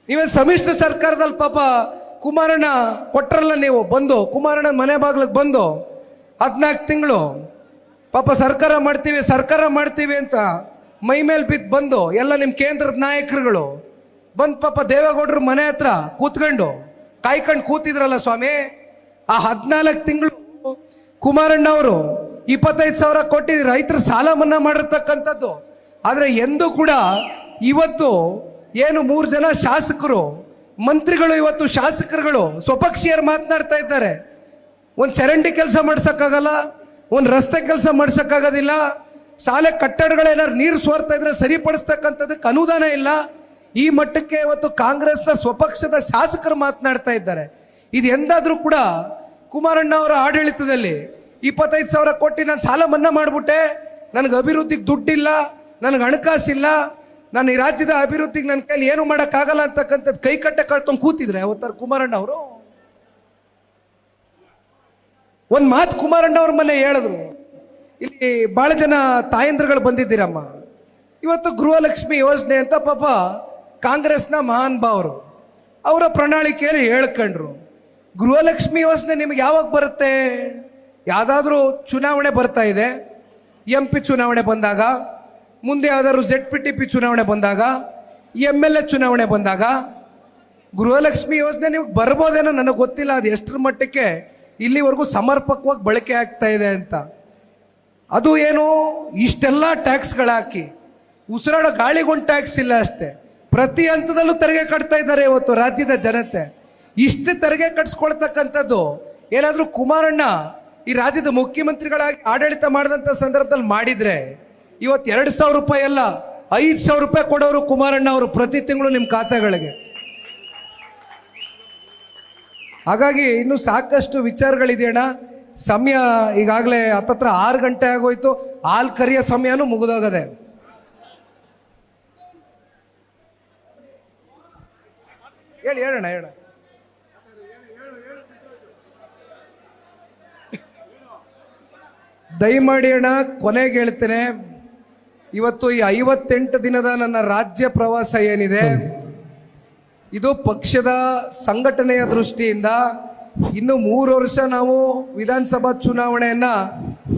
ನೀವೇನು ಸಮ್ಮಿಶ್ರ ಸರ್ಕಾರದಲ್ಲಿ ಪಾಪ ಕುಮಾರಣ್ಣ ಕೊಟ್ರಲ್ಲ, ನೀವು ಬಂದು ಕುಮಾರಣ್ಣ ಮನೆ ಬಾಗ್ಲಿಗೆ ಬಂದು 14 ತಿಂಗಳು ಪಾಪ ಸರ್ಕಾರ ಮಾಡ್ತೀವಿ ಅಂತ ಮೈ ಮೇಲೆ ಬಿದ್ದು ಬಂದು ಎಲ್ಲ ನಿಮ್ಮ ಕೇಂದ್ರದ ನಾಯಕರುಗಳು ಬಂದು ಪಾಪ ದೇವೇಗೌಡರ ಮನೆ ಹತ್ರ ಕೂತ್ಕೊಂಡು ಕಾಯ್ಕೊಂಡು ಕೂತಿದ್ರಲ್ಲ ಸ್ವಾಮಿ. ಆ 14 ತಿಂಗಳು ಕುಮಾರಣ್ಣ ಅವರು 25,000 ಕೊಟ್ಟಿದ್ರು, ರೈತರ ಸಾಲ ಮನ್ನಾ ಮಾಡಿರ್ತಕ್ಕಂಥದ್ದು. ಆದರೆ ಎಂದೂ ಕೂಡ ಇವತ್ತು ಏನು 3 ಜನ ಶಾಸಕರು ಮಂತ್ರಿಗಳು ಇವತ್ತು ಶಾಸಕರುಗಳು ಸ್ವಪಕ್ಷೀಯರು ಮಾತನಾಡ್ತಾ ಇದ್ದಾರೆ. ಒಂದು ಚರಂಡಿ ಕೆಲಸ ಮಾಡ್ಸಕ್ಕಾಗಲ್ಲ, ಒಂದು ರಸ್ತೆ ಕೆಲಸ ಮಾಡ್ಸಕ್ಕಾಗೋದಿಲ್ಲ, ಶಾಲೆ ಕಟ್ಟಡಗಳೇನಾದ್ರು ನೀರು ಸೋರ್ತಾ ಇದ್ರೆ ಸರಿಪಡಿಸ್ತಕ್ಕಂಥದ್ದಕ್ಕೆ ಅನುದಾನ ಇಲ್ಲ. ಈ ಮಟ್ಟಕ್ಕೆ ಇವತ್ತು ಕಾಂಗ್ರೆಸ್ನ ಸ್ವಪಕ್ಷದ ಶಾಸಕರು ಮಾತನಾಡ್ತಾ ಇದ್ದಾರೆ. ಇದು ಎಂದಾದ್ರೂ ಕೂಡ ಕುಮಾರಣ್ಣ ಅವರ ಆಡಳಿತದಲ್ಲಿ 25,000 ಕೊಟ್ಟು ನಾನು ಸಾಲ ಮನ್ನಾ ಮಾಡಿಬಿಟ್ಟೆ, ನನಗೆ ಅಭಿವೃದ್ಧಿಗೆ ದುಡ್ಡಿಲ್ಲ, ನನಗೆ ಹಣಕಾಸಿಲ್ಲ, ನಾನು ಈ ರಾಜ್ಯದ ಅಭಿವೃದ್ಧಿಗೆ ನನ್ನ ಕೈಲಿ ಏನು ಮಾಡೋಕ್ಕಾಗಲ್ಲ ಅಂತಕ್ಕಂಥದ್ದು ಕೈ ಕಟ್ಟೆ ಕಟ್ಕೊಂಡು ಕೂತಿದ್ರೆ ಅವತ್ತಾರ ಕುಮಾರಣ್ಣ ಅವರು ಒಂದು ಮಾತು ಕುಮಾರಣ್ಣ ಅವ್ರ ಮನೆ ಹೇಳಿದ್ರು. ಇಲ್ಲಿ ಬಹಳ ಜನ ತಾಯಂದ್ರಗಳು ಬಂದಿದ್ದೀರಮ್ಮ, ಇವತ್ತು ಗೃಹಲಕ್ಷ್ಮಿ ಯೋಜನೆ ಅಂತ ಪಾಪ ಕಾಂಗ್ರೆಸ್ನ ಮಹಾನ್ ಭಾವರು ಅವರ ಪ್ರಣಾಳಿಕೆಯಲ್ಲಿ ಹೇಳ್ಕೊಂಡ್ರು. ಗೃಹಲಕ್ಷ್ಮಿ ಯೋಜನೆ ನಿಮಗೆ ಯಾವಾಗ ಬರುತ್ತೆ? ಯಾವುದಾದ್ರೂ ಚುನಾವಣೆ ಬರ್ತಾ ಇದೆ, MP ಚುನಾವಣೆ ಬಂದಾಗ, ಮುಂದೆ ಯಾವ್ದಾದ್ರು ZPTP ಚುನಾವಣೆ ಬಂದಾಗ, MLA ಚುನಾವಣೆ ಬಂದಾಗ ಗೃಹಲಕ್ಷ್ಮಿ ಯೋಜನೆ ನಿಮ್ಗೆ ಬರ್ಬೋದೇನೋ, ನನಗೆ ಗೊತ್ತಿಲ್ಲ ಅದು ಎಷ್ಟರ ಮಟ್ಟಕ್ಕೆ ಇಲ್ಲಿವರೆಗೂ ಸಮರ್ಪಕವಾಗಿ ಬಳಕೆ ಆಗ್ತಾ ಇದೆ ಅಂತ. ಅದು ಏನು ಇಷ್ಟೆಲ್ಲ ಟ್ಯಾಕ್ಸ್ಗಳಾಕಿ ಉಸಿರಾಡೋ ಗಾಳಿಗೊಂದು ಟ್ಯಾಕ್ಸ್ ಇಲ್ಲ ಅಷ್ಟೇ, ಪ್ರತಿ ಹಂತದಲ್ಲೂ ತೆರಿಗೆ ಕಟ್ತಾ ಇದ್ದಾರೆ ಇವತ್ತು ರಾಜ್ಯದ ಜನತೆ. ಇಷ್ಟು ತೆರಿಗೆ ಕಟ್ಸ್ಕೊಳ್ತಕ್ಕಂಥದ್ದು ಏನಾದರೂ ಕುಮಾರಣ್ಣ ಈ ರಾಜ್ಯದ ಮುಖ್ಯಮಂತ್ರಿಗಳಾಗಿ ಆಡಳಿತ ಮಾಡಿದಂಥ ಸಂದರ್ಭದಲ್ಲಿ ಮಾಡಿದ್ರೆ ಇವತ್ತು 2,000 ರೂಪಾಯಿ ಅಲ್ಲ 5,000 ರೂಪಾಯಿ ಕೊಡೋರು ಕುಮಾರಣ್ಣ ಅವರು ಪ್ರತಿ ತಿಂಗಳು ನಿಮ್ಮ ಖಾತೆಗಳಿಗೆ. ಹಾಗಾಗಿ ಇನ್ನು ಸಾಕಷ್ಟು ವಿಚಾರಗಳಿದೆಯಣ್ಣ. ಸಮಯ ಈಗಾಗಲೇ ಹತ್ತತ್ರ 6 ಗಂಟೆ ಆಗೋಯ್ತು, ಹಾಲು ಕರಿಯೋ ಸಮಯನೂ ಮುಗಿದೋಗದೆ. ಹೇಳೋಣ ದಯಮಾಡಿ ಅಣ್ಣ, ಕೊನೆಗೆ ಹೇಳ್ತೇನೆ, ಇವತ್ತು ಈ 58 ದಿನದ ನನ್ನ ರಾಜ್ಯ ಪ್ರವಾಸ ಏನಿದೆ ಇದು ಪಕ್ಷದ ಸಂಘಟನೆಯ ದೃಷ್ಟಿಯಿಂದ ಇನ್ನು 3 ವರ್ಷ ನಾವು ವಿಧಾನಸಭಾ ಚುನಾವಣೆಯನ್ನ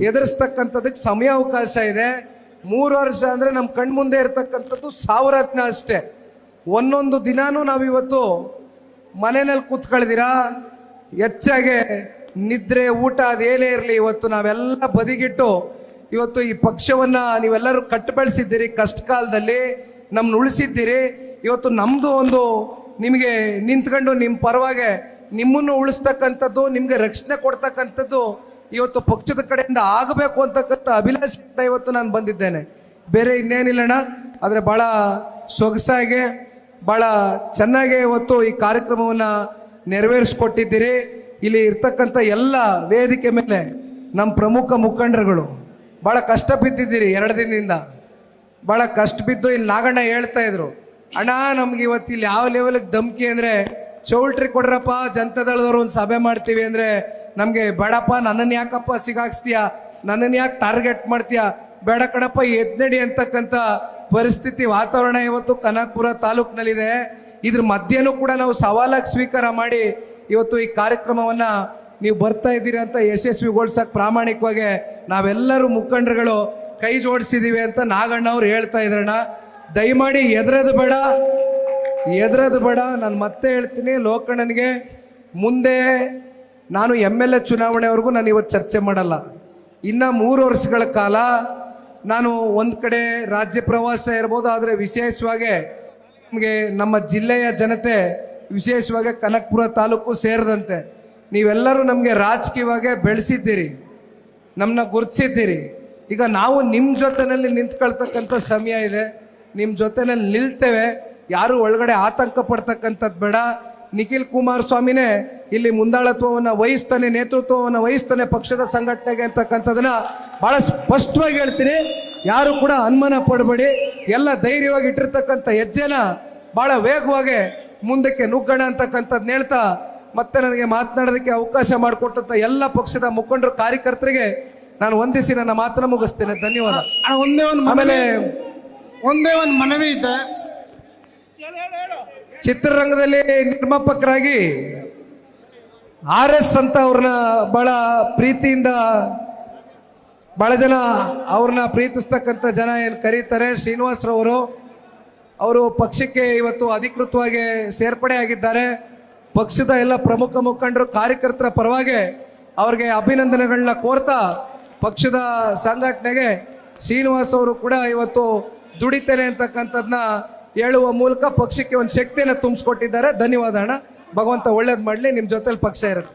ಎದುರಿಸ್ತಕ್ಕಂಥದಕ್ಕೆ ಸಮಯಾವಕಾಶ ಇದೆ. 3 ವರ್ಷ ಅಂದ್ರೆ ನಮ್ಮ ಕಣ್ಮುಂದೆ ಇರತಕ್ಕಂಥದ್ದು 1000 ದಿನ ಅಷ್ಟೇ. ಒಂದೊಂದು ದಿನಾನೂ ನಾವಿವತ್ತು ಮನೆಯಲ್ಲಿ ಕೂತ್ಕೊಳ್ದಿರಾ, ಹೆಚ್ಚಾಗೆ ನಿದ್ರೆ ಊಟ ಅದೇನೇ ಇರಲಿ, ಇವತ್ತು ನಾವೆಲ್ಲ ಬದಿಗಿಟ್ಟು ಇವತ್ತು ಈ ಪಕ್ಷವನ್ನ ನೀವೆಲ್ಲರೂ ಕಟ್ಟು ಬೆಳೆಸಿದ್ದೀರಿ, ಕಷ್ಟ ಕಾಲದಲ್ಲಿ ನಮ್ಮನ್ನ ಉಳಿಸಿದ್ದೀರಿ. ಇವತ್ತು ನಮ್ಮದು ಒಂದು ನಿಮಗೆ ನಿಂತ್ಕೊಂಡು ನಿಮ್ಮ ಪರವಾಗಿ ನಿಮ್ಮನ್ನು ಉಳಿಸ್ತಕ್ಕಂಥದ್ದು, ನಿಮಗೆ ರಕ್ಷಣೆ ಕೊಡ್ತಕ್ಕಂಥದ್ದು ಇವತ್ತು ಪಕ್ಷದ ಕಡೆಯಿಂದ ಆಗಬೇಕು ಅಂತಕ್ಕಂಥ ಅಭಿಲಾಷೆಯಿಂದ ಇವತ್ತು ನಾನು ಬಂದಿದ್ದೇನೆ, ಬೇರೆ ಇನ್ನೇನಿಲ್ಲಣ್ಣ. ಆದರೆ ಭಾಳ ಸೊಗಸಾಗಿ ಭಾಳ ಚೆನ್ನಾಗಿ ಇವತ್ತು ಈ ಕಾರ್ಯಕ್ರಮವನ್ನು ನೆರವೇರಿಸ್ಕೊಟ್ಟಿದ್ದೀರಿ. ಇಲ್ಲಿ ಇರ್ತಕ್ಕಂಥ ಎಲ್ಲ ವೇದಿಕೆ ಮೇಲೆ ನಮ್ಮ ಪ್ರಮುಖ ಮುಖಂಡರುಗಳು ಭಾಳ ಕಷ್ಟ ಬಿದ್ದಿದ್ದೀರಿ. 2 ದಿನದಿಂದ ಭಾಳ ಕಷ್ಟ ಬಿದ್ದು ಇಲ್ಲಿ ನಾಗಣ್ಣ ಹೇಳ್ತಾ ಇದ್ರು, ಅಣ್ಣ ನಮ್ಗೆ ಇವತ್ತು ಇಲ್ಲಿ ಯಾವ ಲೆವೆಲ್ಗೆ ಧಮ್ಕಿ ಅಂದರೆ ಚೌಲ್ಟ್ರಿ ಕೊಡ್ರಪ್ಪ, ಜನತಾದಳದವ್ರು ಒಂದು ಸಭೆ ಮಾಡ್ತೀವಿ ಅಂದರೆ ನಮಗೆ ಬೇಡಪ್ಪ, ನನ್ನನ್ನು ಯಾಕಪ್ಪ ಸಿಗಾಕ್ಸ್ತೀಯ, ನನ್ನನ್ನು ಯಾಕೆ ಟಾರ್ಗೆಟ್ ಮಾಡ್ತೀಯಾ, ಬೇಡ ಕಣಪ್ಪ ಎದ್ನಡಿ ಅಂತಕ್ಕಂಥ ಪರಿಸ್ಥಿತಿ ವಾತಾವರಣ ಇವತ್ತು ಕನಕಪುರ ತಾಲೂಕಿನಲ್ಲಿದೆ. ಇದ್ರ ಮಧ್ಯನೂ ಕೂಡ ನಾವು ಸವಾಲಾಗಿ ಸ್ವೀಕಾರ ಮಾಡಿ ಇವತ್ತು ಈ ಕಾರ್ಯಕ್ರಮವನ್ನ ನೀವು ಬರ್ತಾ ಇದ್ದೀರಿ ಅಂತ ಯಶಸ್ವಿಗೊಳಿಸಕ್ ಪ್ರಾಮಾಣಿಕವಾಗಿ ನಾವೆಲ್ಲರೂ ಮುಖಂಡರುಗಳು ಕೈ ಜೋಡಿಸಿದೀವಿ ಅಂತ ನಾಗಣ್ಣ ಅವ್ರು ಹೇಳ್ತಾ ಇದ್ರಣ್ಣ. ದಯಮಾಡಿ ಎದ್ರದು ಬೇಡ. ನಾನು ಮತ್ತೆ ಹೇಳ್ತೀನಿ, ಲೋಕಣ್ಣನಿಗೆ ಮುಂದೆ ನಾನು MLA ಚುನಾವಣೆವರೆಗೂ ನಾನು ಇವತ್ತು ಚರ್ಚೆ ಮಾಡಲ್ಲ. ಇನ್ನು 3 ವರ್ಷಗಳ ಕಾಲ ನಾನು ಒಂದು ಕಡೆ ರಾಜ್ಯ ಪ್ರವಾಸ ಇರ್ಬೋದು, ಆದರೆ ವಿಶೇಷವಾಗಿ ನಮಗೆ ನಮ್ಮ ಜಿಲ್ಲೆಯ ಜನತೆ, ವಿಶೇಷವಾಗಿ ಕನಕಪುರ ತಾಲೂಕು ಸೇರಿದಂತೆ ನೀವೆಲ್ಲರೂ ನಮಗೆ ರಾಜಕೀಯವಾಗಿ ಬೆಳೆಸಿದ್ದೀರಿ, ನಮ್ಮನ್ನ ಗುರುತಿಸಿದ್ದೀರಿ. ಈಗ ನಾವು ನಿಮ್ಮ ಜೊತೆಯಲ್ಲಿ ನಿಂತ್ಕೊಳ್ತಕ್ಕಂಥ ಸಮಯ ಇದೆ. ನಿಮ್ಮ ಜೊತೆಯಲ್ಲಿ ನಿಲ್ತೇವೆ. ಯಾರು ಒಳಗಡೆ ಆತಂಕ ಪಡ್ತಕ್ಕಂಥದ್ದು ಬೇಡ. ನಿಖಿಲ್ ಕುಮಾರಸ್ವಾಮಿನೇ ಇಲ್ಲಿ ಮುಂದಾಳತ್ವವನ್ನು ವಹಿಸ್ತಾನೆ, ನೇತೃತ್ವವನ್ನು ವಹಿಸ್ತಾನೆ ಪಕ್ಷದ ಸಂಘಟನೆಗೆ ಅಂತಕ್ಕಂಥದ್ದನ್ನ ಬಹಳ ಸ್ಪಷ್ಟವಾಗಿ ಹೇಳ್ತೀನಿ. ಯಾರು ಕೂಡ ಅನುಮಾನ ಪಡಬೇಡಿ. ಎಲ್ಲ ಧೈರ್ಯವಾಗಿ ಇಟ್ಟಿರ್ತಕ್ಕಂಥ ಹೆಜ್ಜೆನ ಬಹಳ ವೇಗವಾಗಿ ಮುಂದಕ್ಕೆ ನುಗ್ಗೋಣ ಅಂತಕ್ಕಂಥದ್ದನ್ನ ಹೇಳ್ತಾ ಮತ್ತೆ ನನಗೆ ಮಾತನಾಡೋದಕ್ಕೆ ಅವಕಾಶ ಮಾಡಿಕೊಟ್ಟಂತ ಎಲ್ಲ ಪಕ್ಷದ ಮುಖಂಡರು, ಕಾರ್ಯಕರ್ತರಿಗೆ ನಾನು ವಂದಿಸಿ ನನ್ನ ಮಾತನ್ನ ಮುಗಿಸ್ತೇನೆ. ಧನ್ಯವಾದ. ಆಮೇಲೆ ಒಂದೇ ಒಂದು ಮನವಿ ಇದೆ. ಚಿತ್ರರಂಗದಲ್ಲಿ ನಿರ್ಮಾಪಕರಾಗಿ RS ಅಂತ ಅವ್ರನ್ನ ಬಹಳ ಪ್ರೀತಿಯಿಂದ ಬಹಳ ಜನ ಅವ್ರನ್ನ ಪ್ರೀತಿಸ್ತಕ್ಕಂಥ ಜನ ಏನು ಕರೀತಾರೆ, ಶ್ರೀನಿವಾಸರವರು, ಅವರು ಪಕ್ಷಕ್ಕೆ ಇವತ್ತು ಅಧಿಕೃತವಾಗಿ ಸೇರ್ಪಡೆ ಆಗಿದ್ದಾರೆ. ಪಕ್ಷದ ಎಲ್ಲ ಪ್ರಮುಖ ಮುಖಂಡರು, ಕಾರ್ಯಕರ್ತರ ಪರವಾಗಿ ಅವ್ರಿಗೆ ಅಭಿನಂದನೆಗಳನ್ನ ಕೋರ್ತಾ ಪಕ್ಷದ ಸಂಘಟನೆಗೆ ಶ್ರೀನಿವಾಸ್ ಅವರು ಕೂಡ ಇವತ್ತು ದುಡಿತೇನೆ ಅಂತಕ್ಕಂಥದ್ದನ್ನ ಹೇಳುವ ಮೂಲಕ ಪಕ್ಷಕ್ಕೆ ಒಂದು ಶಕ್ತಿಯನ್ನು ತುಂಬಿಸ್ಕೊಟ್ಟಿದ್ದಾರೆ. ಧನ್ಯವಾದ ಅಣ್ಣ. ಭಗವಂತ ಒಳ್ಳೇದು ಮಾಡಲಿ. ನಿಮ್ಮ ಜೊತೆಲಿ ಪಕ್ಷ ಇರುತ್ತೆ.